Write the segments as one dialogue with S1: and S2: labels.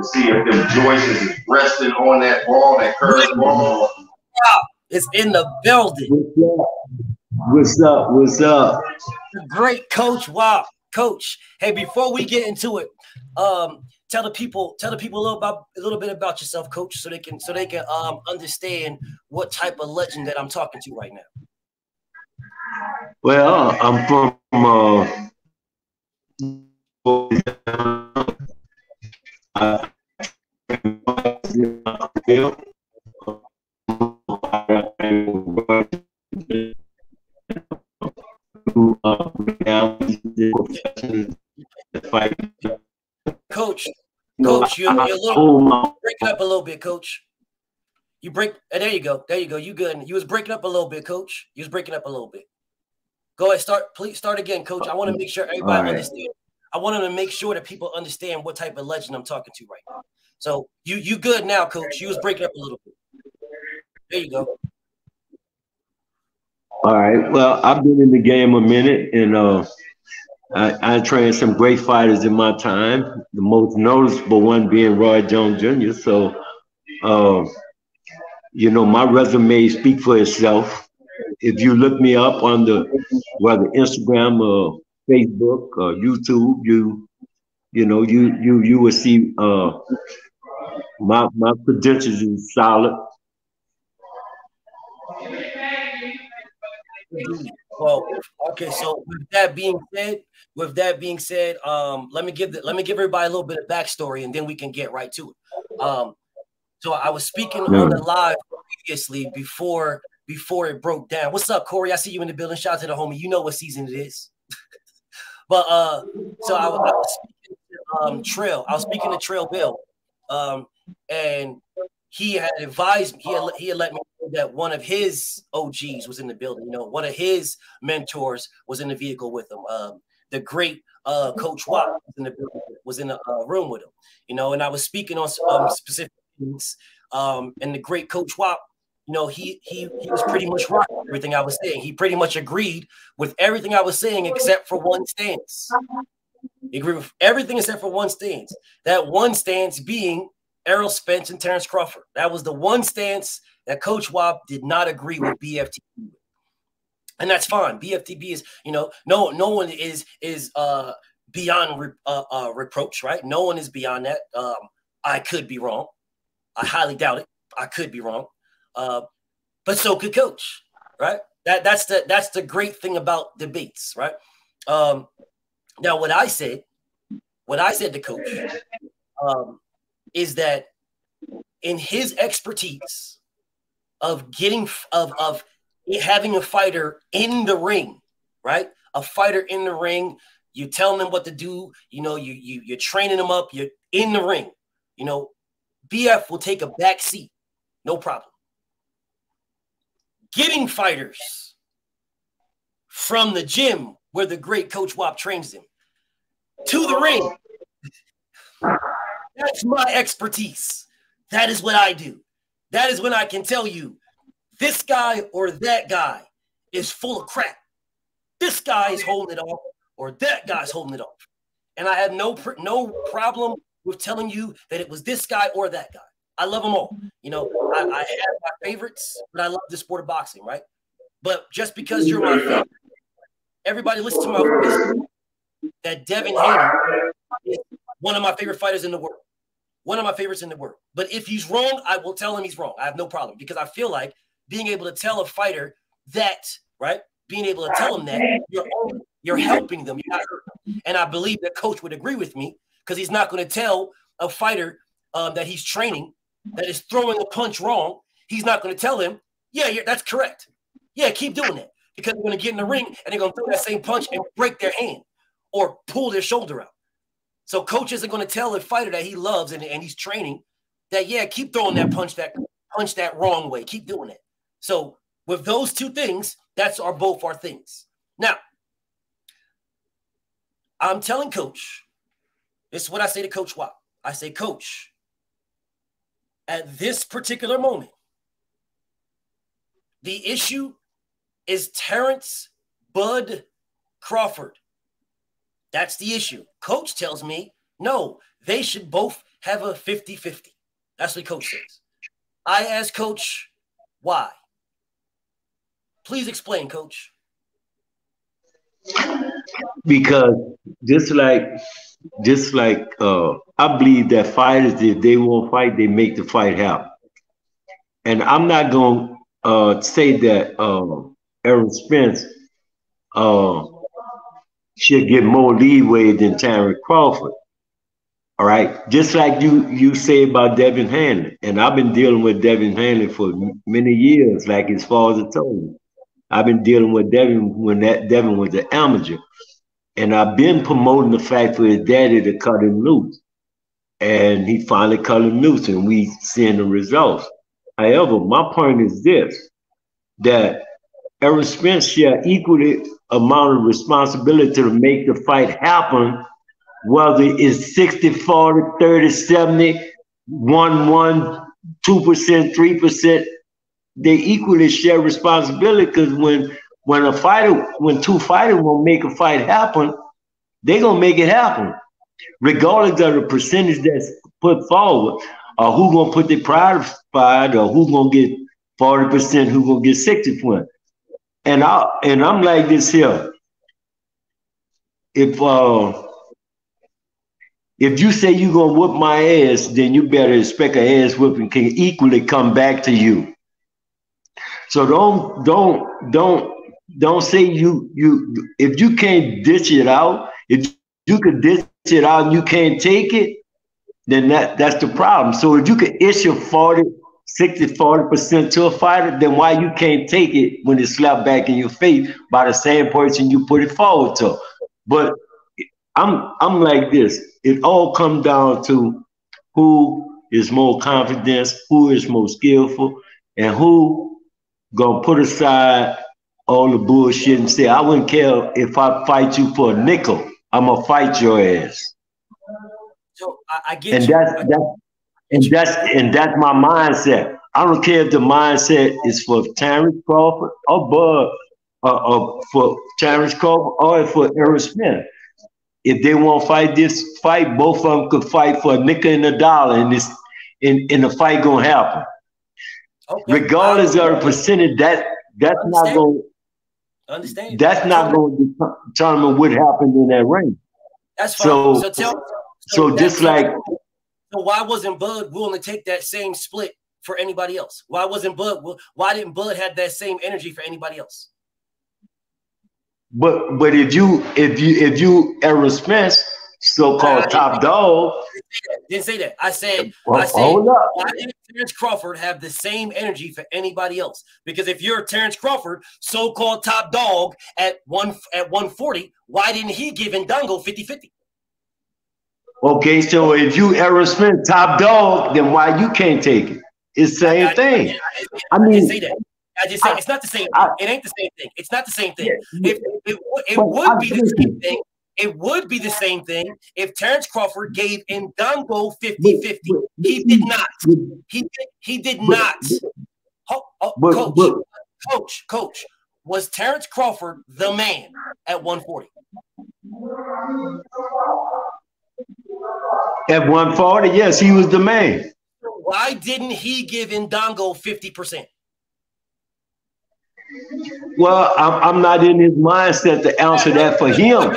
S1: to see if them joints is resting on that ball, that curved ball.
S2: It's in the building.
S3: What's up? What's up?
S2: Great coach. Wow, coach. Hey, before we get into it, tell the people a little bit about yourself, coach, so they can understand what type of legend that I'm talking to right now.
S3: Well, I'm from
S2: Coach, you're breaking up a little bit, coach. You break. There you go. You good? You was breaking up a little bit, coach. You was breaking up a little bit. Go ahead. Please start again, coach. I want to make sure everybody understands. I want to make sure that people understand what type of legend I'm talking to right now. So you good now, coach. You was breaking up a little bit. There you go.
S3: All right. Well, I've been in the game a minute, and I trained some great fighters in my time. The most noticeable one being Roy Jones Jr. So, you know, my resume speaks for itself. If you look me up on whether Instagram or Facebook or YouTube, you will see my credentials is solid.
S2: Well, okay. So with that being said, let me give everybody a little bit of backstory, and then we can get right to it. So I was speaking on the live previously before it broke down. What's up, Corey? I see you in the building. Shout out to the homie. You know what season it is. But so I was speaking to Trail. I was speaking to Trail Bill, and he had advised me. He had let me know that one of his OGs was in the building. You know, one of his mentors was in the vehicle with him. The great Coach Whop was in the room with him. You know, and I was speaking on specific things. And the great Coach Whop, you know, he was pretty much right with everything I was saying. He pretty much agreed with everything I was saying except for one stance. He agreed with everything except for one stance. That one stance being Errol Spence and Terrence Crawford. That was the one stance that Coach Whop did not agree with Bftb. And that's fine. Bftb is, you know, no one is beyond reproach, right? No one is beyond that. I could be wrong. I highly doubt it. I could be wrong. But so could Coach, right? That's the great thing about debates, right? Now what I said to Coach is that in his expertise of having a fighter in the ring, right? A fighter in the ring, you telling them what to do, you know, you're training them up, you're in the ring, you know, BF will take a back seat, no problem. Getting fighters from the gym where the great Coach Whop trains them to the ring, that's my expertise. That is what I do. That is when I can tell you this guy or that guy is full of crap. This guy is holding it off or that guy's holding it off. And I have no problem with telling you that it was this guy or that guy. I love them all. You know, I have my favorites, but I love the sport of boxing, right? But just because you're my favorite, everybody listen to my voice, that Devin Haney is one of my favorite fighters in the world. One of my favorites in the world. But if he's wrong, I will tell him he's wrong. I have no problem because I feel like being able to tell a fighter that, right? Being able to tell him that you're helping them, you're not hurting them. And I believe that Coach would agree with me because he's not going to tell a fighter that he's training that is throwing a punch wrong. He's not going to tell him, yeah, that's correct. Yeah, keep doing that because they're going to get in the ring and they're going to throw that same punch and break their hand or pull their shoulder out. So Coach isn't going to tell a fighter that he loves and he's training that, yeah, keep throwing that punch that wrong way. Keep doing it. So with those two things, that's both our things. Now, I'm telling Coach, this is what I say to Coach Whop. I say, Coach, at this particular moment, the issue is Terrence Bud Crawford. That's the issue. Coach tells me, no, they should both have a 50-50. That's what Coach says. I asked Coach, why? Please explain, Coach.
S3: Because just like I believe that fighters, if they won't fight, they make the fight happen. And I'm not going to say that Errol Spence should get more leeway than Terrence Crawford. All right, just like you say about Devin Hanley, and I've been dealing with Devin Hanley for many years. Like his father told me, I've been dealing with Devin when Devin was an amateur, and I've been promoting the fact for his daddy to cut him loose, and he finally cut him loose, and we seeing the results. However, my point is this: that Errol Spence share equally amount of responsibility to make the fight happen. Whether it's 60, 40, 30, 70, 1%, 2%, 3%, they equally share responsibility because when two fighters will make a fight happen, they're gonna make it happen. Regardless of the percentage that's put forward, or who gonna put the pride aside, or who gonna get 40%, who gonna get 60%. And I'm like this here. If you say you're gonna whoop my ass, then you better expect an ass whooping can equally come back to you. So don't say you if you can't ditch it out, if you could ditch it out and you can't take it, then that's the problem. So if you could issue 40% to a fighter, then why you can't take it when it's slapped back in your face by the same person you put it forward to? But I'm like this. It all comes down to who is more confident, who is more skillful, and who gonna put aside all the bullshit and say, I wouldn't care if I fight you for a nickel. I'm gonna fight your ass.
S2: So I get you.
S3: That's my mindset. I don't care if the mindset is for Terrence Crawford or for Terrence Crawford or for Errol Spence. If they want to fight this fight, both of them could fight for a nickel and a dollar, and the fight gonna happen. Okay. Regardless of the percentage, that's not going.
S2: Understand?
S3: That's not going to determine what happened in that ring.
S2: That's fine. So why wasn't Bud willing to take that same split for anybody else? Why didn't Bud have that same energy for anybody else?
S3: But if you Errol Spence, so-called top dog,
S2: didn't say that. I said
S3: why
S2: didn't Terrence Crawford have the same energy for anybody else? Because if you're Terrence Crawford, so-called top dog at 140, why didn't he give Ndongo 50-50?
S3: Okay, so if you Errol Spence top dog, then why you can't take it? It's the same thing.
S2: I didn't say that. I just said it's not the same thing. It ain't the same thing. It's not the same thing.
S3: Yeah,
S2: it would be the same thing. It would be the same thing if Terrence Crawford gave Ndongo 50-50. He did not. He did not. Coach, was Terrence Crawford the man at 140?
S3: At 140, yes, he was the man.
S2: Why didn't he give Ndongo 50%?
S3: Well, I'm not in his mindset to answer that for him.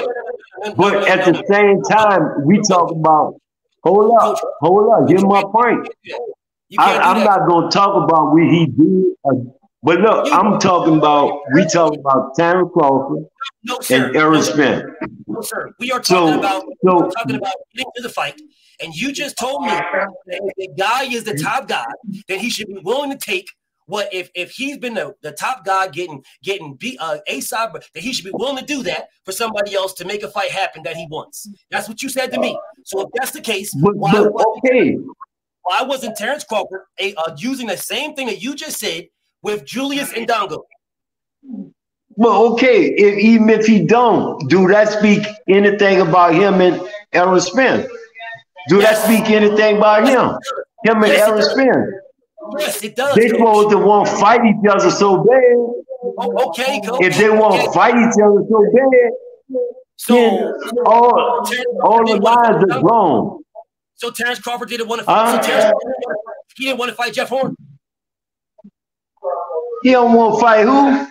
S3: But at the same time, we talk about, hold up, give my point. I'm not going to talk about what he did. But look, we talking about Terrence Crawford and Errol Spence.
S2: No, sir. We are talking about getting to the fight. And you just told me that if the guy is the top guy, then he should be willing to take what if he's been the top guy getting beat A-side, that he should be willing to do that for somebody else to make a fight happen that he wants. That's what you said to me. So if that's the case, why wasn't Terrence Crawford using the same thing that you just said with Julius Ndongo?
S3: Well, okay, even if he don't, do that speak anything about him and Errol Spence? Do that speak anything about him? Him and Errol Spence?
S2: Yes, it does.
S3: They supposed to want to fight each other so bad.
S2: Okay, Coach.
S3: If they want to fight each other so bad, then all the lines are wrong.
S2: So Terrence Crawford didn't want to fight. He didn't want to fight Jeff Horn.
S3: He don't want to fight who?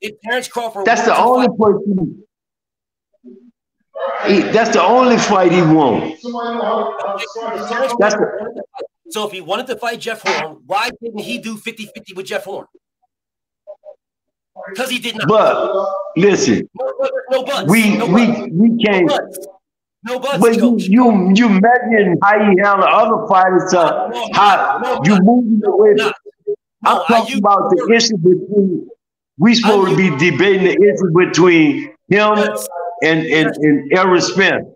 S2: If Terrence Crawford.
S3: That's the only person. That's the only fight he won.
S2: So if he wanted to fight Jeff Horn, why didn't he do 50-50 with Jeff Horn? Because he did not.
S3: But listen,
S2: no buts.
S3: We can't.
S2: No buts.
S3: But you imagine how he handle other fighters. How you moving away? I'm talking about the issue between. We supposed to be debating the issue between him and Errol Spence,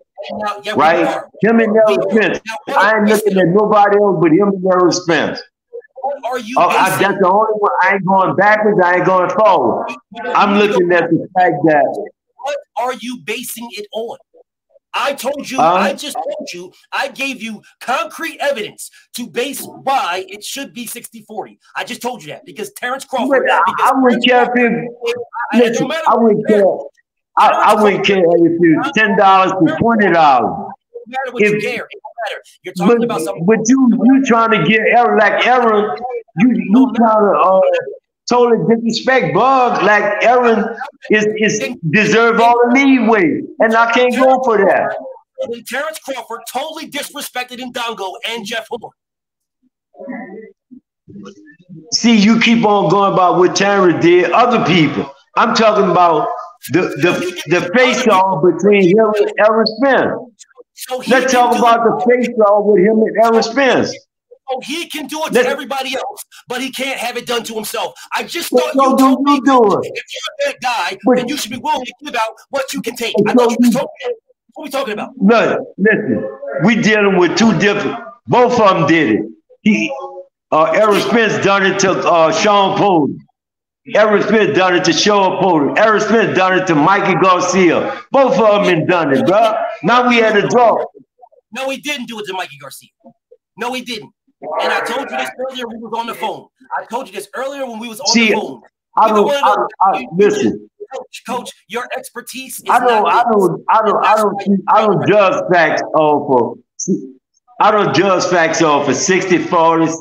S3: right? Him and Errol Spence. I ain't looking at nobody else but him and Errol Spence.
S2: Are you
S3: that's the only one. I ain't going backwards. I ain't going forward. I'm looking at the fact that.
S2: What are you basing it on? I told you, I just told you, I gave you concrete evidence to base why it should be 60-40. I just told you that because Terrence Crawford.
S3: I wouldn't care if I wouldn't care. I wouldn't care if it's $10 to $20.
S2: No matter what you care. It don't matter. You're talking about something.
S3: But you trying to get Aaron like Aaron. You trying to totally disrespect Bug like Aaron is deserve all the leeway, and I can't go for that.
S2: Terrence Crawford totally disrespected Ndongo and Jeff Horn.
S3: See, you keep on going about what Terrence did. Other people. I'm talking about the face-off between him and Aaron Spence. Let's talk about the face-off with him and Aaron Spence.
S2: Oh, he can do it to everybody else, but he can't have it done to himself. I just thought
S3: you told me if
S2: you're a bad guy, then you should be willing to give out what you can take. I thought you told me. What are we talking about?
S3: Look, listen, we dealing with two different. Both of them did it. Aaron Spence done it to Sean Pollard. Aaron Smith done it to Sean Pollard. Aaron Smith done it to Mikey Garcia. Both of them done it, bro. Now we had a draw.
S2: No, he didn't do it to Mikey Garcia. No, he didn't. And I told you this earlier when we was on the phone. I told you this earlier when we was on the phone.
S3: I listen.
S2: Coach, your expertise is
S3: I don't judge facts off of 60, 40,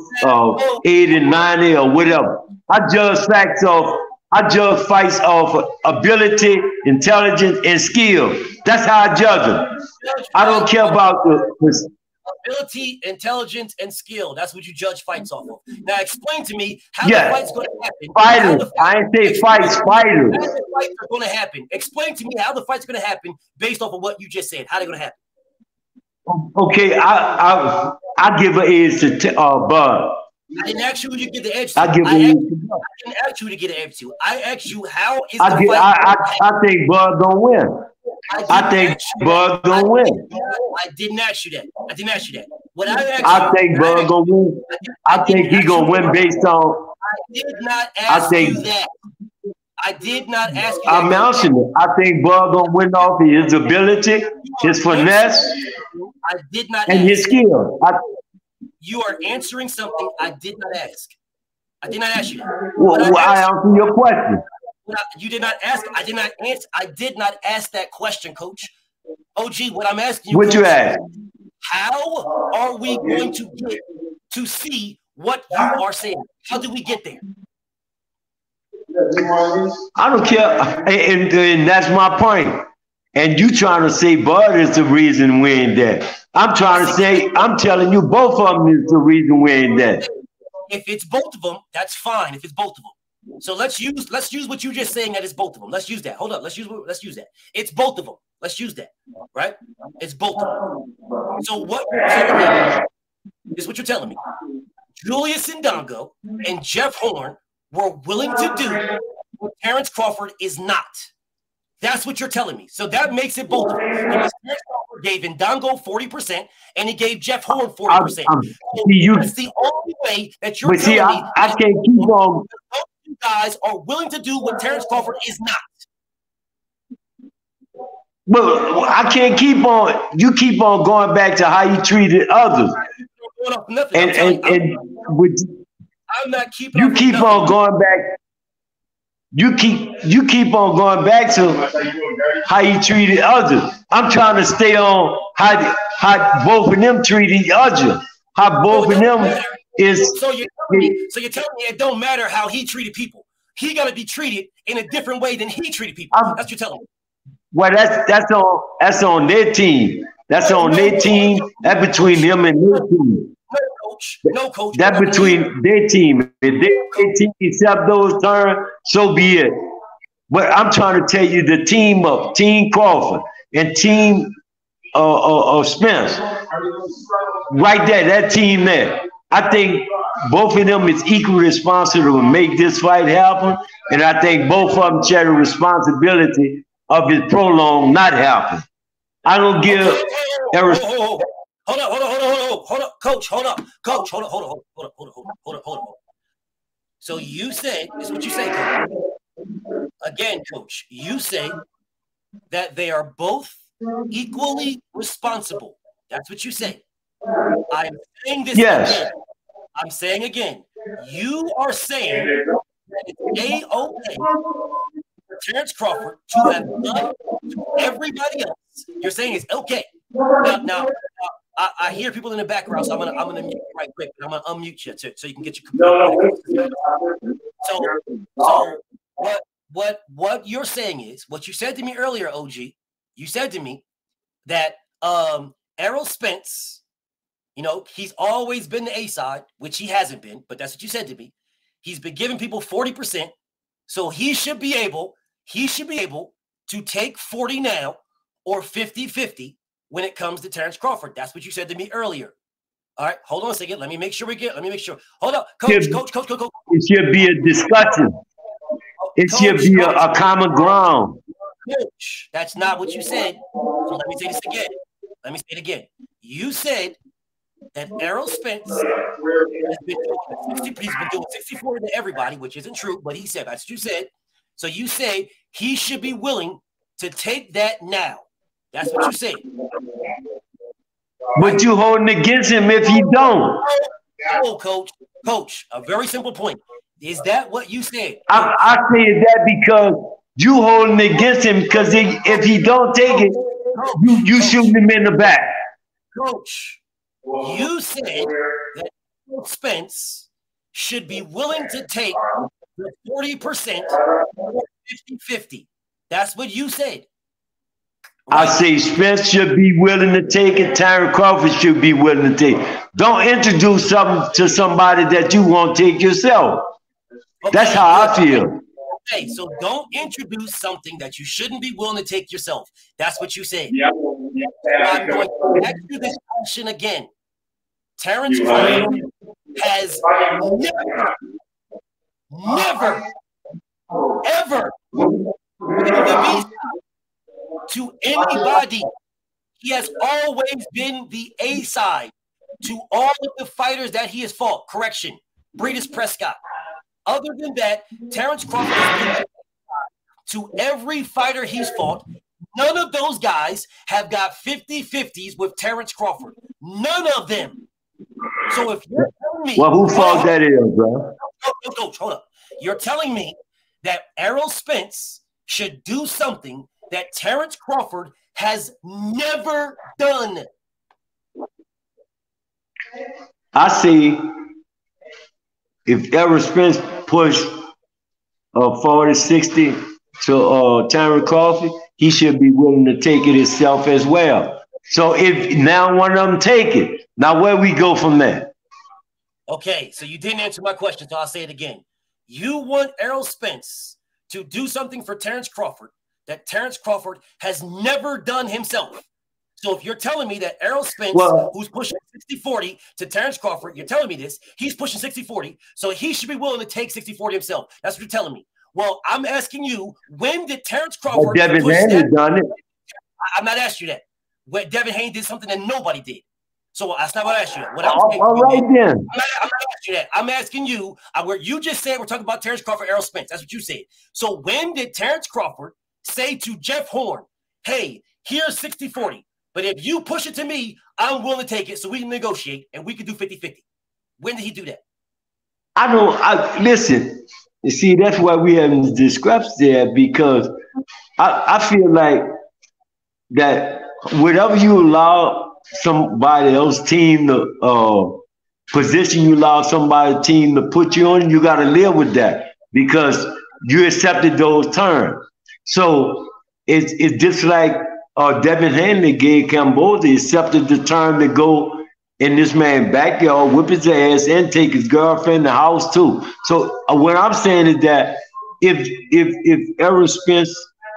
S3: 80, 90 or whatever. I judge fights off ability, intelligence, and skill. That's how I judge them. I don't care about the
S2: ability, intelligence, and skill. That's what you judge fights off of. Now explain to me how the fight's going to happen.
S3: Fighters. I ain't say fights, fighters.
S2: How the fights are going to happen. Explain to me how the fight's going to happen based off of what you just said. How they're going to happen.
S3: Okay, I give an edge to Bud.
S2: I didn't ask you who you get the edge to.
S3: I didn't
S2: ask you to get an edge to. I asked you how is the
S3: fight. I think Bud gonna win. I think Bud gonna win.
S2: I didn't ask you that. I didn't ask you that. What
S3: I think Bud gonna win. I think he gonna win based on.
S2: I did not ask you that. I did not ask you that.
S3: I'm answering it. I think Bud gonna win off his ability, his finesse,
S2: I did not
S3: and his skill.
S2: You are answering something I did not ask. I did not ask you that.
S3: Well, I answer your question.
S2: You did not ask. I did not answer. I did not ask that question, Coach. OG, what I'm asking you.
S3: What you ask?
S2: How are we going to get to see what you are saying? How do we get there?
S3: I don't care, and that's my point. And you trying to say Bud is the reason we ain't there. I'm trying to say, I'm telling you, both of them is the reason we ain't there.
S2: If it's both of them, that's fine. If it's both of them, so let's use what you just saying that it's both of them. Let's use that. Hold up. Let's use that. It's both of them. Let's use that. Right? It's both of them. So what you're telling me is what you're telling me. Julius Ndongo and Jeff Horn were willing to do what Terrence Crawford is not. That's what you're telling me. So that makes it both of them. Because Terrence Crawford gave Ndongo 40% and he gave Jeff Horn 40%. That's the only way that you're telling me.
S3: I can't keep on.
S2: You guys are willing to do what Terrence Crawford is not.
S3: Well, I can't keep on. You keep on going back to how you treated others.
S2: I'm not keeping.
S3: You keep on going back. you keep on going back to how he treated others. I'm trying to stay on how both of them treat each other. How both of them is.
S2: So you're telling me it don't matter how he treated people. He got to be treated in a different way than he treated people. That's what you're telling me.
S3: Well, that's on their team. That's on their team. That's between them and their team.
S2: No, coach.
S3: That's between their team. If their team accept those terms, so be it. But I'm trying to tell you the team of Team Crawford and Team Spence. Right there, that team there. I think both of them is equally responsible to make this fight happen. And I think both of them share the responsibility of it prolonged not happen. I don't give
S2: Hold on, coach, hold on. So you said, this is what you say, coach. Again, coach, you say that they are both equally responsible. That's what you say. I'm saying this again. I'm saying again. You are saying that it's A-OK for Terrence Crawford to have done to everybody else. You're saying it's okay. Now, I hear people in the background, so I'm gonna mute you right quick. I'm gonna unmute you so you can get your. So what you're saying is what you said to me earlier, OG. You said to me that Errol Spence, you know, he's always been the A side, which he hasn't been, but that's what you said to me. He's been giving people 40%, so he should be able to take 40 now or 50-50 when it comes to Terrence Crawford. That's what you said to me earlier. All right, hold on a second. Let me make sure. Hold up, coach.
S3: It should be a discussion. It should be a common ground.
S2: Coach, that's not what you said. So let me say this again. Let me say it again. You said that Errol Spence has been doing 60-40 to everybody, which isn't true, but he said that's what you said. So you say he should be willing to take that now. That's what you say.
S3: But you holding against him if he don't.
S2: No, coach. Coach, a very simple point. Is that what you said?
S3: I say that because you holding against him because if he don't take it, you shooting him in the back.
S2: Coach, you said that Spence should be willing to take the 40% or 50-50. That's what you said.
S3: I say Spence should be willing to take it. Terrence Crawford should be willing to take it. Don't introduce something to somebody that you won't take yourself. Okay, that's how I feel.
S2: Okay, so don't introduce something that you shouldn't be willing to take yourself. That's what you said.
S1: Yep.
S2: I'm going to ask you this question again. Terrence Crawford has never, ever to anybody. He has always been the A side to all of the fighters that he has fought. Correction, Breedis Prescott. Other than that, Terrence Crawford has been to every fighter he's fought. None of those guys have got 50-50s with Terrence Crawford. None of them. So if you're telling me,
S3: well, who fault that is, bro?
S2: Coach, hold up. You're telling me that Errol Spence should do something that Terrence Crawford has never done.
S3: I see. If Errol Spence pushed 40-60 to Terrence Crawford, he should be willing to take it himself as well. So if now one of them take it, now where we go from there?
S2: Okay, so you didn't answer my question, so I'll say it again. You want Errol Spence to do something for Terrence Crawford that Terrence Crawford has never done himself. So if you're telling me that Errol Spence, who's pushing 60-40 to Terrence Crawford, you're telling me this, he's pushing 60-40, so he should be willing to take 60-40 himself. That's what you're telling me. Well, I'm asking you, when did Terrence Crawford
S3: Devin Haney done it?
S2: I'm not asking you that. When Devin Haney did something that nobody did. So that's not what I asked you. What
S3: I'm saying, all right then.
S2: I'm not asking you that. I'm asking you where you just said we're talking about Terrence Crawford, Errol Spence. That's what you said. So when did Terrence Crawford say to Jeff Horn, hey, here's 60-40, but if you push it to me, I'm willing to take it so we can negotiate and we can do 50-50. When did he do that?
S3: Listen, You see, that's why we have this discrepancy there, because I feel like that whatever you allow somebody else team to position, you allow somebody team to put you on, you got to live with that because you accepted those terms. So it's just like Devin Hanley gave Cambodia, accepted the term to go in this man's backyard, whip his ass, and take his girlfriend in the house too. So what I'm saying is that if Errol Spence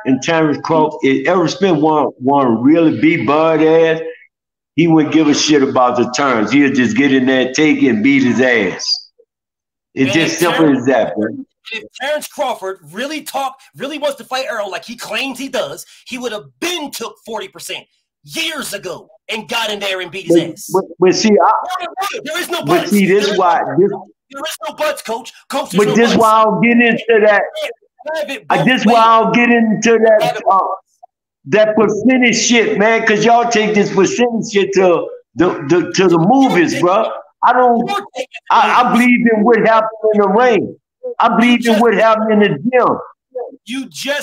S3: and Terrence Crawford, if Errol Spence want to really be Bud ass, he wouldn't give a shit about the terms. He'll just get in there, take it, and beat his ass. It's just simple as that, man.
S2: If Terrence Crawford really wants to fight Errol like he claims he does, he would have been took 40% years ago and got in there and beat his ass.
S3: But see,
S2: there is no buts.
S3: But see, this why
S2: there is no buts, coach. Coach,
S3: but this why I'll get into that. This why I'll get into that percentage shit, man. Because y'all take this percentage shit to the movies, bro. I believe in what happened in the ring. I believe in what happened in the gym.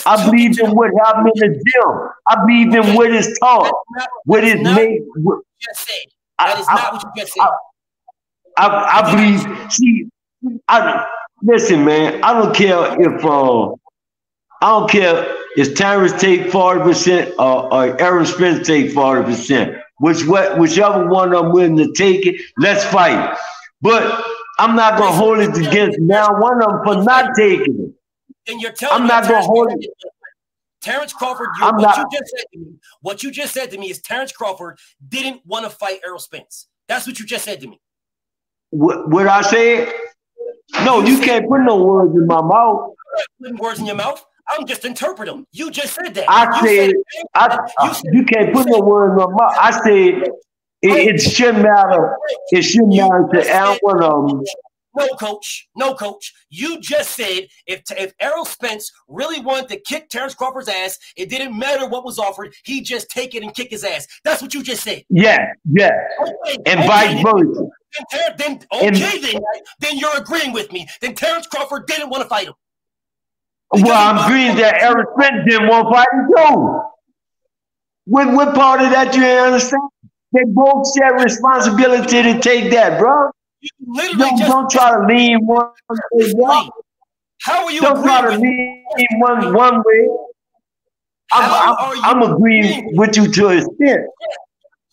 S3: I believe in what happened in the gym. I believe in what is taught, what is made.
S2: That is not what you just said.
S3: I believe. See, listen, man. I don't care if Terrence take 40% or Errol Spence take 40%. Whichever one I'm willing to take it, let's fight. But I'm not gonna hold it against now one of them for not taking it.
S2: And you're telling
S3: I'm not gonna hold it.
S2: Terrence Crawford, what you just said to me is Terrence Crawford didn't want to fight Errol Spence. That's what you just said to me.
S3: What I said? No, you can't put no words in my mouth.
S2: Putting words in your mouth. I'm just interpreting them. You just said that.
S3: You can't put no words in my mouth. I said it shouldn't matter. It shouldn't matter to anyone of them.
S2: No, coach. You just said if Errol Spence really wanted to kick Terrence Crawford's ass, it didn't matter what was offered. He'd just take it and kick his ass. That's what you just said.
S3: Yeah. Okay, and vice versa.
S2: Then you're agreeing with me. Then Terrence Crawford didn't want to fight him.
S3: Well, I'm agreeing that Errol Spence didn't want to fight him too. What part of that you understand? They both share responsibility to take that, bro. Don't try to lean one way.
S2: How are you?
S3: Don't try to lean one way. I'm agreeing with you to an extent.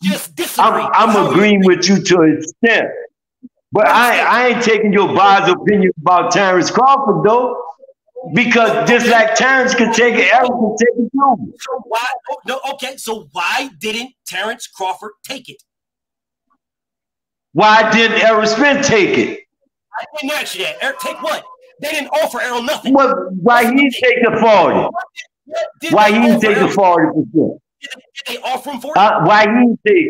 S2: Just disagree.
S3: I'm agreeing with you to an extent. But I ain't taking your biased opinion about Terrence Crawford, though. Because just like Terrence can take it, Errol can take it too.
S2: So why didn't Terrence Crawford take it?
S3: Why didn't Errol Spence take it?
S2: I didn't ask you that. Take what? They didn't offer Errol nothing.
S3: Why he take the 40? Why he didn't take the 40%?
S2: Did they offer him 40?
S3: Why he didn't take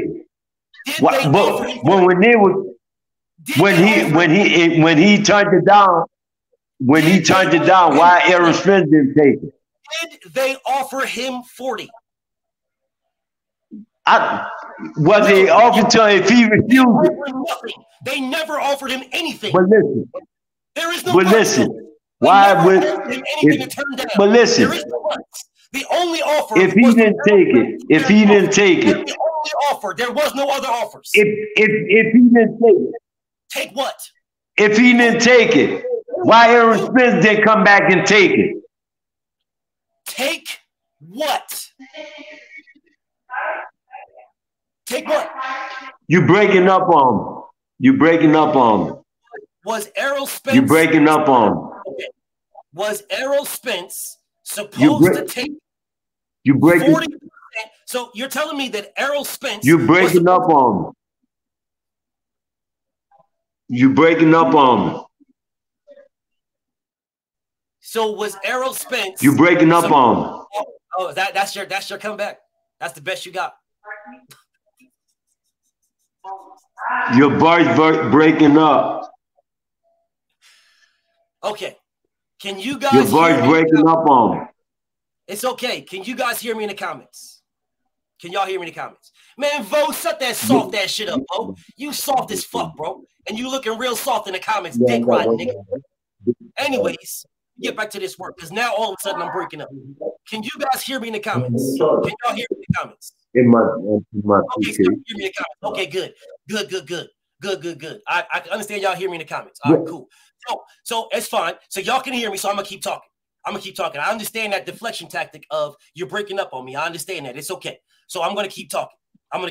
S3: it? When he turned it down. When he turned it down, why Errol Spence didn't take it?
S2: Did they offer him 40?
S3: Was they offered to him if he refused it?
S2: They never offered him anything.
S3: But listen.
S2: There is no
S3: But listen. Why would anything to turn down? But listen.
S2: There is no the only offer.
S3: If he didn't take it, the
S2: only offer, there was no other offers.
S3: If he didn't take it.
S2: Take what?
S3: If he didn't take it. Why Errol Spence didn't come back and take it?
S2: Take what? Take what?
S3: You breaking up on him. You breaking up on him.
S2: Was Errol Spence?
S3: You breaking up on him.
S2: Okay. Was Errol Spence supposed to take?
S3: You breaking.
S2: 40%? So you're telling me that Errol Spence?
S3: You breaking up on him. You breaking up on him.
S2: So was Errol Spence?
S3: You breaking up on him.
S2: Oh, that's your comeback. That's the best you got.
S3: Your voice breaking up.
S2: Okay. Can you guys?
S3: Your voice breaking up on me.
S2: It's okay. Can you guys hear me in the comments? Can y'all hear me in the comments? Man, Vo, shut that soft ass shit up, bro. You soft as fuck, bro. And you looking real soft in the comments, dick riding, nigga. Anyways, get back to this work because now all of a sudden I'm breaking up. Can you guys hear me in the comments? Can y'all hear me in the comments?
S3: In my
S2: okay, so hear me in the comments. Okay, good. I can understand y'all hear me in the comments. All right, cool. So it's fine. So y'all can hear me, so I'm gonna keep talking. I understand that deflection tactic of you're breaking up on me. I understand that. It's okay. So I'm gonna keep talking. I'm gonna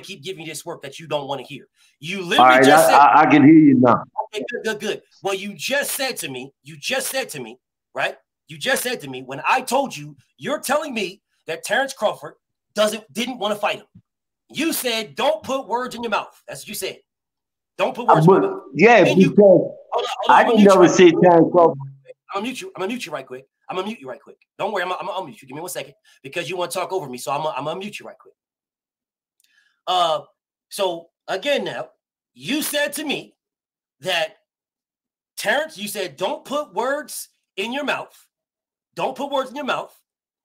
S2: keep giving you this work that you don't want to hear. You literally just said
S3: I can hear you now.
S2: Okay, good. Well, you just said to me, right? You just said to me when I told you, you're telling me that Terrence Crawford didn't want to fight him. You said, don't put words in your mouth. That's what you said. Don't put words in your mouth.
S3: Yeah, because hold on, I didn't never say Terrence Crawford.
S2: I'm gonna mute you right quick. Don't worry, I'm gonna unmute you. Give me 1 second because you want to talk over me. So I'm gonna unmute you right quick. So again, now you said to me that Terrence, you said, don't put words in your mouth. Don't put words in your mouth.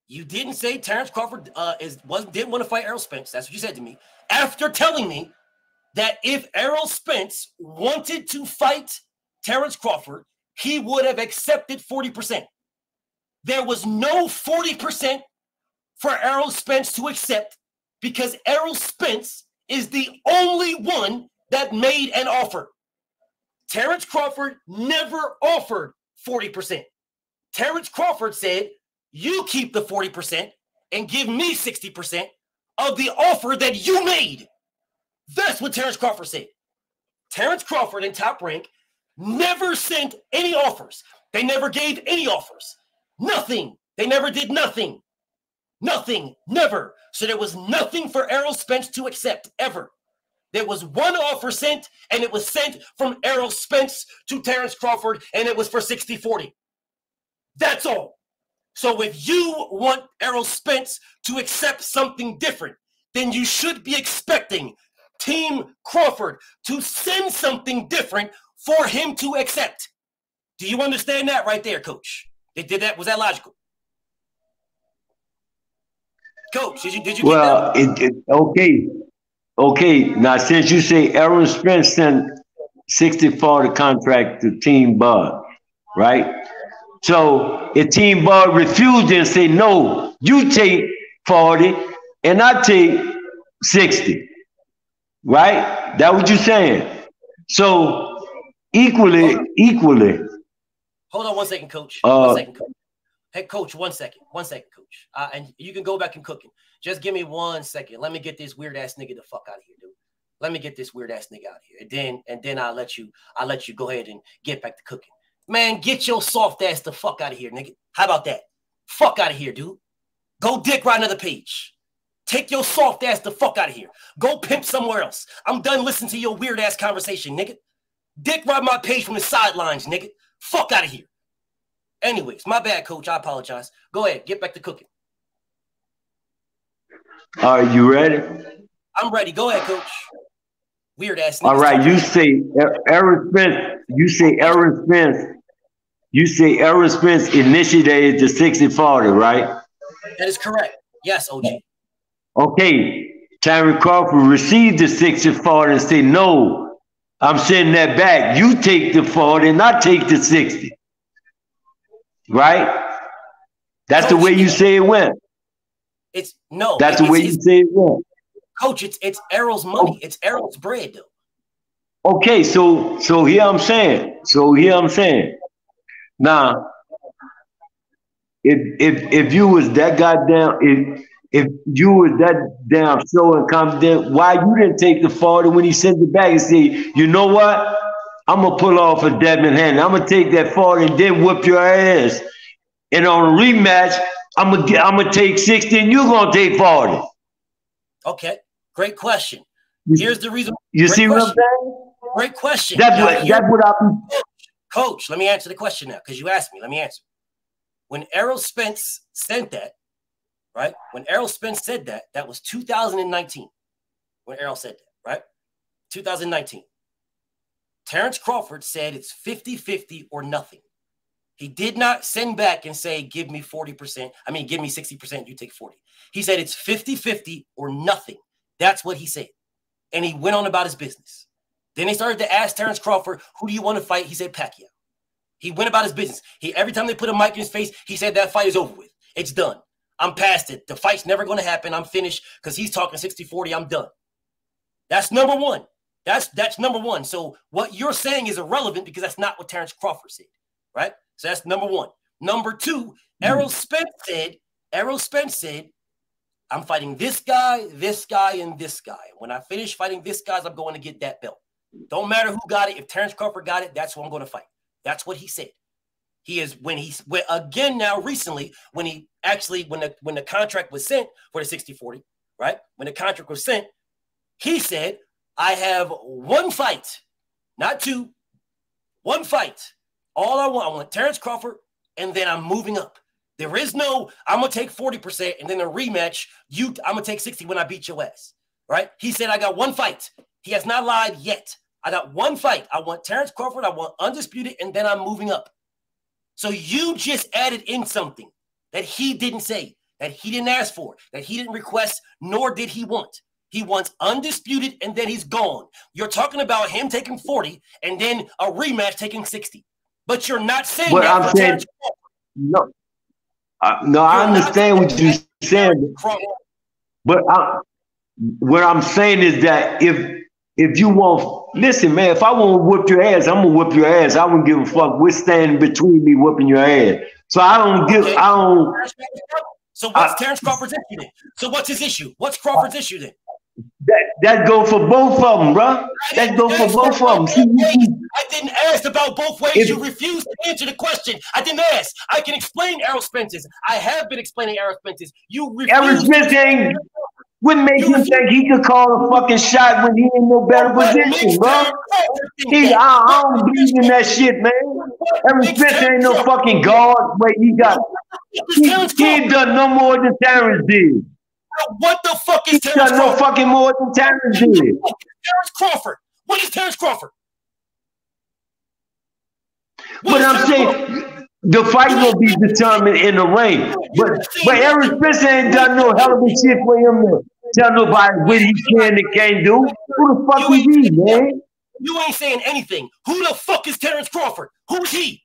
S2: You didn't say Terrence Crawford didn't want to fight Errol Spence. That's what you said to me. After telling me that if Errol Spence wanted to fight Terrence Crawford, he would have accepted 40%. There was no 40% for Errol Spence to accept because Errol Spence is the only one that made an offer. Terrence Crawford never offered 40%. Terrence Crawford said, you keep the 40% and give me 60% of the offer that you made. That's what Terrence Crawford said. Terrence Crawford and Top Rank never sent any offers. They never gave any offers. Nothing. They never did nothing. Nothing. Never. So there was nothing for Errol Spence to accept ever. There was one offer sent, and it was sent from Errol Spence to Terrence Crawford, and it was for 60-40. That's all. So if you want Errol Spence to accept something different, then you should be expecting Team Crawford to send something different for him to accept. Do you understand that right there, Coach? They did that. Was that logical? Coach, did you get that?
S3: Okay. Okay, now since you say Errol Spence sent 60-40 contract to Team Bud, right? So if Team Bud refused and say, no, you take 40 and I take 60, right? That what you're saying? So equally.
S2: Hold on 1 second, Coach. 1 second, Coach. Hey, Coach, 1 second. 1 second, Coach. And you can go back and cooking. Just give me 1 second. Let me get this weird ass nigga the fuck out of here, dude. Let me get this weird ass nigga out of here. And then I'll let you go ahead and get back to cooking. Man, get your soft ass the fuck out of here, nigga. How about that? Fuck out of here, dude. Go dick right another page. Take your soft ass the fuck out of here. Go pimp somewhere else. I'm done listening to your weird ass conversation, nigga. Dick right my page from the sidelines, nigga. Fuck out of here. Anyways, my bad, Coach. I apologize. Go ahead. Get back to cooking.
S3: Are you ready?
S2: I'm ready. Go ahead, Coach. Weird ass.
S3: All right. You say Errol Spence. You say Errol Spence. You say Errol Spence initiated the 60-40, right?
S2: That is correct. Yes, OG.
S3: Okay. Terrence Crawford received the 60-40 and say, no, I'm sending that back. You take the 40 and I take the 60. Right? That's Coach, the way you say it went.
S2: It's no.
S3: That's the way you say it went.
S2: Coach, it's Errol's money. It's Errol's bread, though.
S3: Okay, so here I'm saying. Now, if you was that goddamn if you was that damn slow and confident, why you didn't take the 40 when he sent it back and say, you know what? I'm gonna pull off a Devin Haney. I'm gonna take that 40 and then whip your ass. And on a rematch, I'm gonna take 60 and you're gonna take 40.
S2: Okay, great question. Here's the reason.
S3: You see what I'm saying?
S2: Great question.
S3: That's what I'm.
S2: Coach, let me answer the question now because you asked me. Let me answer. When Errol Spence sent that, right? When Errol Spence said that, that was 2019. When Errol said that, right? 2019. Terrence Crawford said it's 50-50 or nothing. He did not send back and say, give me 40%. I mean, give me 60%, you take 40. He said it's 50-50 or nothing. That's what he said. And he went on about his business. Then they started to ask Terrence Crawford, who do you want to fight? He said Pacquiao. He went about his business. Every time they put a mic in his face, he said that fight is over with. It's done. I'm past it. The fight's never going to happen. I'm finished because he's talking 60-40. I'm done. That's number one. That's number one. So what you're saying is irrelevant because that's not what Terrence Crawford said, right? So that's number one. Number two, Errol Spence said, I'm fighting this guy, and this guy. When I finish fighting this guy, I'm going to get that belt. Don't matter who got it. If Terrence Crawford got it, that's who I'm going to fight. That's what he said. He is again now recently when the contract was sent for the 60-40, right? When the contract was sent, he said, I have one fight, not two, one fight. All I want Terrence Crawford, and then I'm moving up. There is no, I'm going to take 40% and then a rematch. I'm going to take 60 when I beat your ass, right? He said, I got one fight. He has not lied yet. I got one fight. I want Terrence Crawford. I want undisputed, and then I'm moving up. So you just added in something that he didn't say, that he didn't ask for, that he didn't request, nor did he want. He wants undisputed, and then he's gone. You're talking about him taking 40 and then a rematch taking 60. But you're not saying
S3: but
S2: that
S3: I'm saying, no. No, I understand what you're saying. But what I'm saying is that if you want, listen, man, if I want to whip your ass, I'm gonna whip your ass. I wouldn't give a fuck. We're standing between me whipping your ass. So I don't give. Okay. I don't.
S2: So what's Terrence Crawford's issue then? So what's his issue? What's Crawford's issue then?
S3: That go for both of them, bro. That go for both of them.
S2: I didn't ask about both ways. You refused to answer the question. I didn't ask. I can explain Errol Spence's. I have been explaining Errol Spence's. You refused.
S3: Errol Spence ain't. What makes him think he could call a fucking shot when he in no better position, bro? I don't believe in that shit, man. Errol Spence ain't no fucking guard. Wait, he ain't done no more than Terrence did.
S2: What the fuck is Terrence Crawford?
S3: No fucking more than Terrence did.
S2: Terrence Crawford. What is Terrence Crawford?
S3: But I'm saying the fight will be determined in the ring. But Errol Spence ain't done no hell of a shit for him to tell nobody what he can and can't do. Who the fuck is he, man?
S2: You ain't saying anything. Who the fuck is Terrence Crawford? Who's he?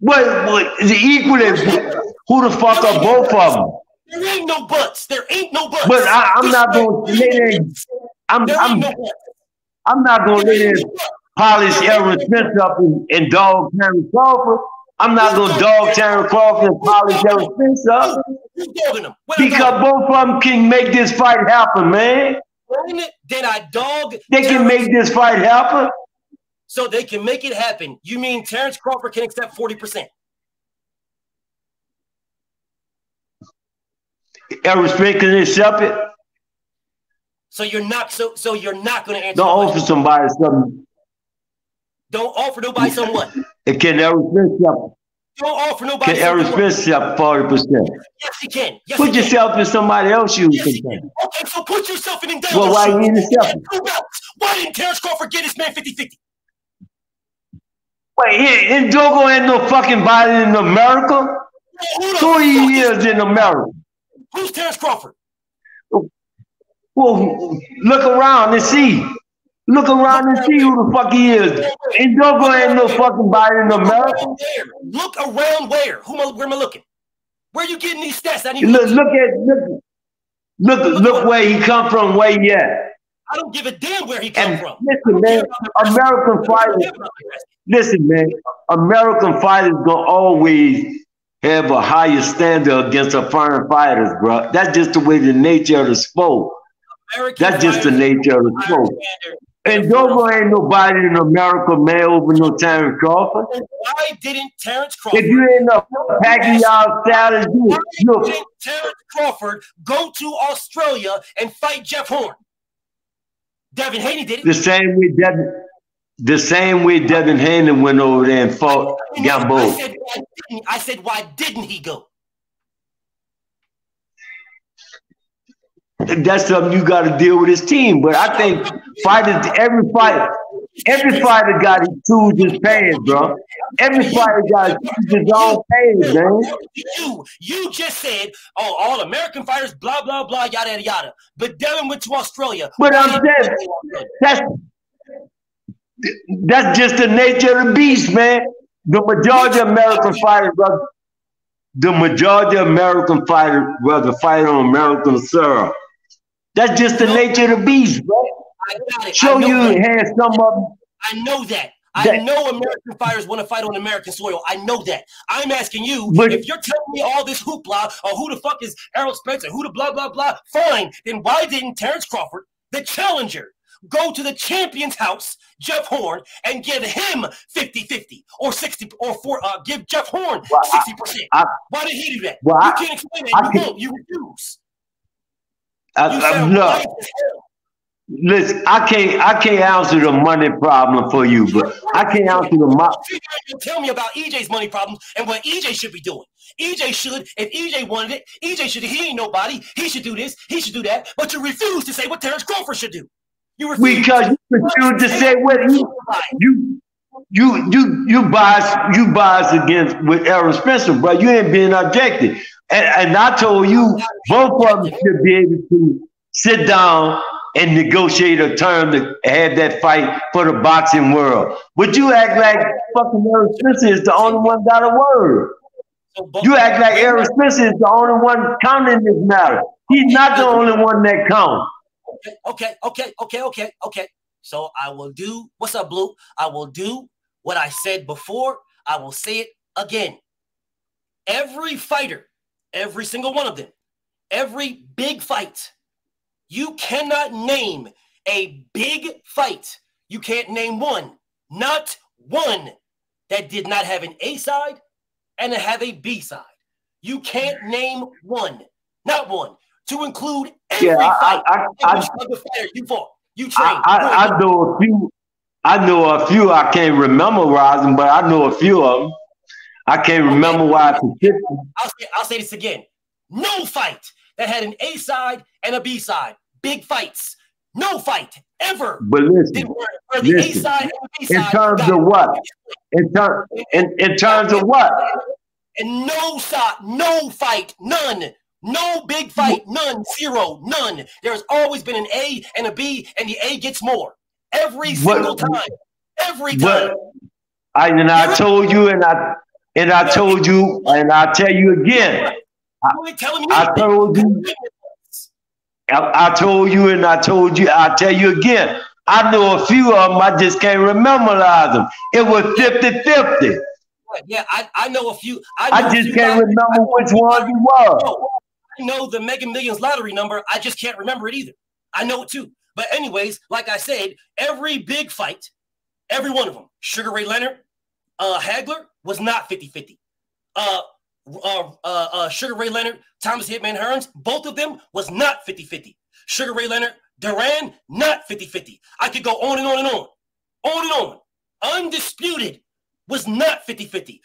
S3: What is equally? Who the fuck are both of them?
S2: There ain't no buts. There ain't no buts.
S3: But I'm not going to let him. I'm not going to let him polish Errol Spence up and dog Terrence Crawford. I'm not going to dog Terrence Crawford and polish Errol Spence up. Because both of them can make this fight happen, man.
S2: Then I dog.
S3: They can make this fight happen.
S2: So they can make it happen. You mean Terrence Crawford can accept 40%?
S3: Errol Spence can accept it.
S2: So you're not you're not going to answer.
S3: Don't offer somebody something.
S2: Don't offer nobody something.
S3: It can Errol Spence accept it.
S2: Don't offer nobody.
S3: Can Errol Spence accept 40%?
S2: Yes, he can. Yes,
S3: put yourself in somebody else you
S2: yes,
S3: can.
S2: Okay, so put yourself in Endeavor.
S3: Well, why you accept it?
S2: Why didn't Terrence Crawford get his man 50-50?
S3: Wait, Ndogo ain't no fucking body in America. 2 years in America.
S2: Who's Terrence Crawford?
S3: Well, look around and see. Look around and see who the fuck he is. Ndogo ain't no fucking body in America.
S2: Look around where? Where am I looking? Where are you getting these stats? I need look where he come from, where he at. I don't give a damn where he come from.
S3: Listen, man, American fighters. Listen, man, American fighters gonna always have a higher standard against the foreign fighters, bro. That's just the way the nature of the sport. That's just the nature of the sport. And Ndogo ain't nobody in America, man, over no Terrence Crawford.
S2: Why didn't Terrence Crawford?
S3: If you end up packing y'all style,
S2: why didn't Terrence Crawford go to Australia and fight Jeff Horn? Devin Haney did it. The same way Devin Haney went over there and fought Gambo. I said, why didn't he go?
S3: That's something you got to deal with his team. But I think every fighter got to choose his path, bro. Every fighter got to choose his own path, man.
S2: You just said, oh, all American fighters, blah, blah, blah, yada, yada, yada. But Devin went to Australia.
S3: But I'm saying, That's just the nature of the beast, man. The majority of American fighters, rather fight on American soil. That's just the nature of the beast, bro.
S2: I got it.
S3: Show you had some of them.
S2: I know that. I know American fighters want to fight on American soil. I know that. I'm asking you, if you're telling me all this hoopla or who the fuck is Errol Spence and who the blah, blah, blah, fine. Then why didn't Terrence Crawford, the challenger, go to the champion's house, Jeff Horn, and give him 50-50 or 60 or give Jeff Horn 60%? Why did he do that? You can't explain that. You won't. You refuse.
S3: Look. Listen, I can't answer the money problem for you, but I can't answer the money.
S2: Tell me about EJ's money problems and what EJ should be doing. EJ should, if EJ wanted it, EJ should. He ain't nobody. He should do this. He should do that. But you refuse to say what Terrence Crawford should do. You refuse
S3: because you refuse to say what you bias against with Errol Spencer, but you ain't being objective. And I told you both of them should be able to sit down and negotiate a term to have that fight for the boxing world. But you act like fucking Errol Spencer is the only one got a word. You act like Errol Spencer is the only one counting this matter. He's not the only one that counts.
S2: Okay. So I will do, what's up, Blue? I will do what I said before. I will say it again. Every fighter, every single one of them, every big fight, you cannot name a big fight. You can't name one, not one, that did not have an A side and have a B side. You can't name one, not one, to include every fight of the fighter you fought, you trained.
S3: I know a few. I know a few. I can't remember them, but I know a few of them. I can't remember why.
S2: I'll say this again. No fight that had an A side and a B side. Big fights. No fight ever.
S3: But listen,
S2: where the A side and the B side.
S3: In terms of what? In terms of what?
S2: And no fight, none. No big fight, none, zero, none. There's always been an A and a B, and the A gets more. Every single time. Every time.
S3: I told you, and I told you, and I'll tell you again. I told you. I told you, and I told you, I'll tell you again. I know a few of them, I just can't remember them. It was 50-50.
S2: Yeah, I know a few.
S3: I just can't remember which one you were.
S2: I know the Mega Millions lottery number. I just can't remember it either. I know it too. But anyways, like I said, every big fight, every one of them, Sugar Ray Leonard, Hagler was not 50-50. Sugar Ray Leonard, Thomas Hitman Hearns, both of them was not 50-50. Sugar Ray Leonard, Duran, not 50-50. I could go on and on and on. On and on. Undisputed was not 50-50.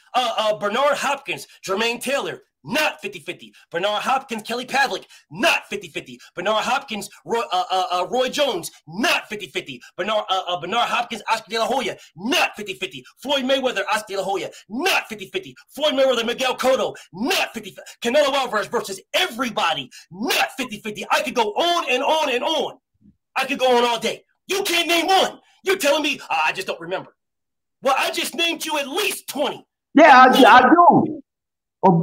S2: Bernard Hopkins, Jermaine Taylor, not 50-50. Bernard Hopkins, Kelly Pavlik, not 50-50. Bernard Hopkins, Roy Jones, not 50-50. Bernard Hopkins, Oscar De La Hoya, not 50-50. Floyd Mayweather, Oscar De La Hoya, not 50-50. Floyd Mayweather, Miguel Cotto, not 50-50. Canelo Alvarez versus everybody, not 50-50. I could go on and on and on. I could go on all day. You can't name one. You're telling me, I just don't remember. Well, I just named you at least 20.
S3: Yeah, I do.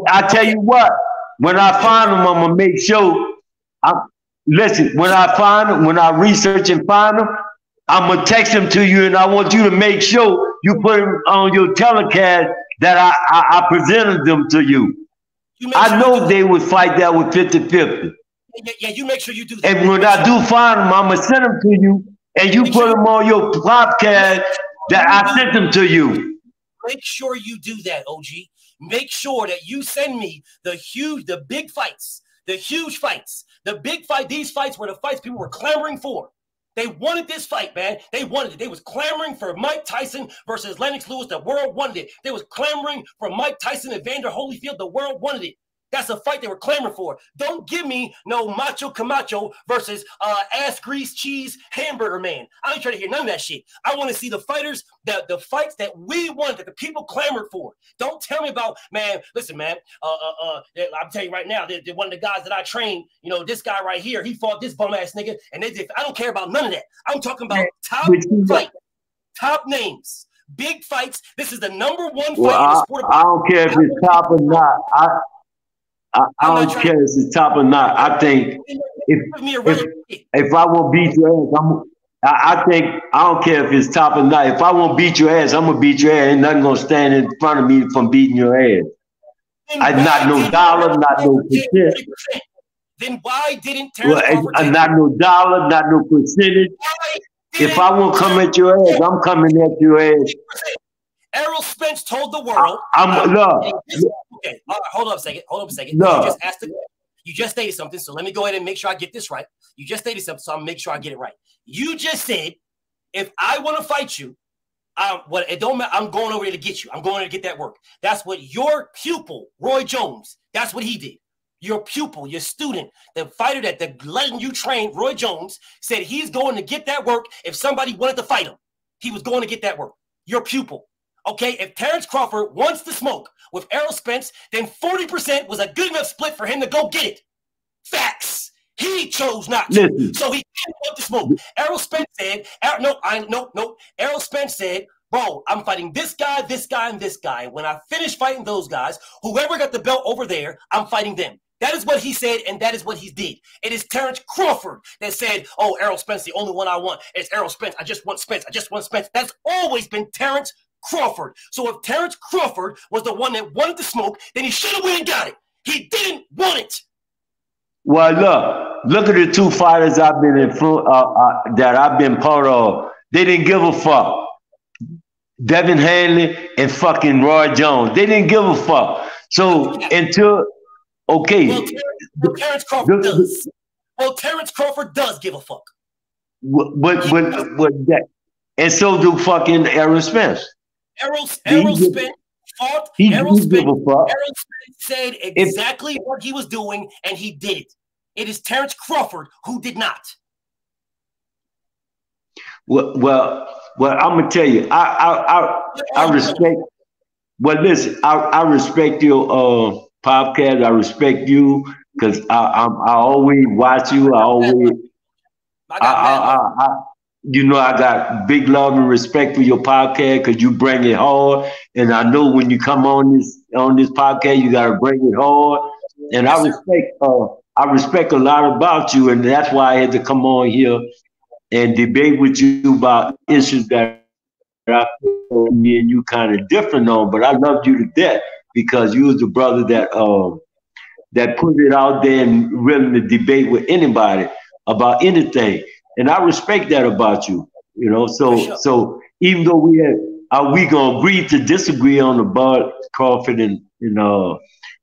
S3: I tell you what, when I find them, I'm gonna make sure. Listen, when I find them, when I research and find them, I'm gonna text them to you, and I want you to make sure you put them on your telecast that I presented them to you. I know they would fight that with 50-50.
S2: Yeah, you make sure you do that.
S3: And when I do find them, I'm gonna send them to you, and you put them on your podcast that I sent them to you.
S2: Make sure you do that, OG. Make sure that you send me the big fights, the huge fights, the big fight. These fights were the fights people were clamoring for. They wanted this fight, man. They wanted it. They was clamoring for Mike Tyson versus Lennox Lewis. The world wanted it. They was clamoring for Mike Tyson and Vander Holyfield. The world wanted it. That's a fight they were clamoring for. Don't give me no Macho Camacho versus ass grease cheese hamburger man. I ain't trying to hear none of that shit. I want to see the fighters, the fights that we want, that the people clamored for. Don't tell me about, man, listen, man, I'm telling you right now, they're one of the guys that I trained, you know, this guy right here, he fought this bum ass nigga, and they did. I don't care about none of that. I'm talking about top fight. top names, big fights. This is the #1 fight in
S3: Well,
S2: the sport.
S3: I don't care if it's top or not. I don't care if it's top or not. I think if I won't beat your ass, I think I don't care if it's top or not. If I won't beat your ass, I'm gonna beat your ass. Ain't nothing gonna stand in front of me from beating your ass. Not no dollar, not no percent.
S2: Then why didn't Terrence Crawford
S3: not no dollar, not no percentage. If I won't come at your ass, I'm coming at your ass.
S2: Errol Spence told the world. Okay, all right, hold up a second. You just stated something, so let me go ahead and make sure I get this right. You just stated something, so I'll make sure I get it right. You just said, if I want to fight you, it don't matter. I'm going over there to get you. I'm going there to get that work. That's what your pupil, Roy Jones, that's what he did. Your pupil, your student, the fighter that letting you train, Roy Jones, said he's going to get that work if somebody wanted to fight him. He was going to get that work. Your pupil. Okay, if Terrence Crawford wants to smoke with Errol Spence, then 40% was a good enough split for him to go get it. Facts. He chose not to. So he didn't want to smoke. Errol Spence said, no. Errol Spence said, bro, I'm fighting this guy, and this guy. When I finish fighting those guys, whoever got the belt over there, I'm fighting them. That is what he said, and that is what he did. It is Terrence Crawford that said, oh, Errol Spence, the only one I want is Errol Spence. I just want Spence. That's always been Terrence Crawford. So if Terrence Crawford was the one that wanted to smoke, then he should have went and got it. He didn't want it.
S3: Well, look at the two fighters I've been that I've been part of. They didn't give a fuck. Devin Hanley and fucking Roy Jones. They didn't give a fuck. So until
S2: Terrence Crawford does. Well, Terrence Crawford does give a fuck.
S3: And so do fucking Errol Spence.
S2: Errol Spence fought. Errol Spence said exactly what he was doing, and he did it. It is Terrence Crawford who did not.
S3: Well, I'm gonna tell you, I respect. Well, listen, I respect your podcast. I respect you because I always watch you. I got big love and respect for your podcast because you bring it hard. And I know when you come on this podcast, you gotta bring it hard. And I respect a lot about you, and that's why I had to come on here and debate with you about issues that I feel me and you kind of different on. But I loved you to death because you was the brother that put it out there and willing to debate with anybody about anything. And I respect that about you, you know. So even though we gonna agree to disagree on the Bud Crawford and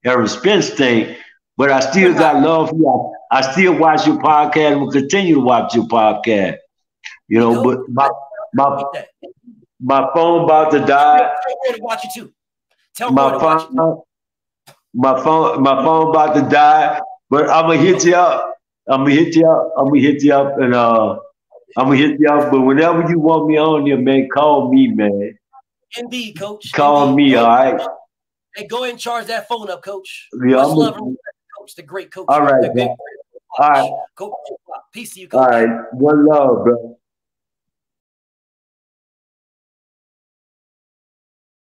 S3: Errol Spence thing, but I still got love for you. I still watch your podcast and will continue to watch your podcast. You know, but my phone about to die.
S2: Tell me to watch it too.
S3: My phone about to die, but I'm gonna hit you up. I'm gonna hit you up, and I'm gonna hit you up. But whenever you want me on here, man, call me, man.
S2: Indeed, Coach.
S3: Call me, all right.
S2: Hey, go ahead and charge that phone up, Coach.
S3: Yeah,
S2: much love and respect, Coach. The great Coach.
S3: All right,
S2: all
S3: right.
S2: Coach. Peace to you, Coach.
S3: All right, one love, bro.